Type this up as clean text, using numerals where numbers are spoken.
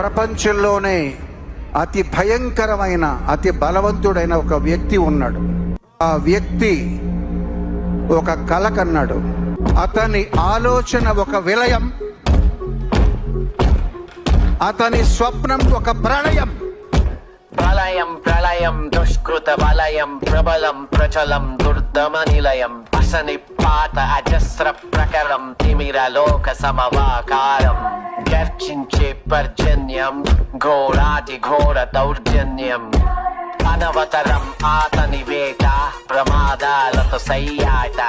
ప్రపంచంలోనే అతి భయంకరమైన అతి బలవంతుడైన ఒక వ్యక్తి ఉన్నాడు. ఆ వ్యక్తి ఒక కల కన్నాడు. అతని ఆలోచన ఒక విలయం, అతని స్వప్నం ఒక ప్రళయం. ప్రళయం ప్రళయం దుష్కృత వలయం, ప్రబలం ప్రచలం దుర్దమ నిలయం, అసని పాత అజస్ర ప్రకరం, తిమిర లోక సమవాకారం, గర్జించే పర్జన్యం, ఘోరాది ఘోర దౌర్జన్యం, అనవతరం ఆతని వేట, ప్రమాదాలతో సయ్యాట.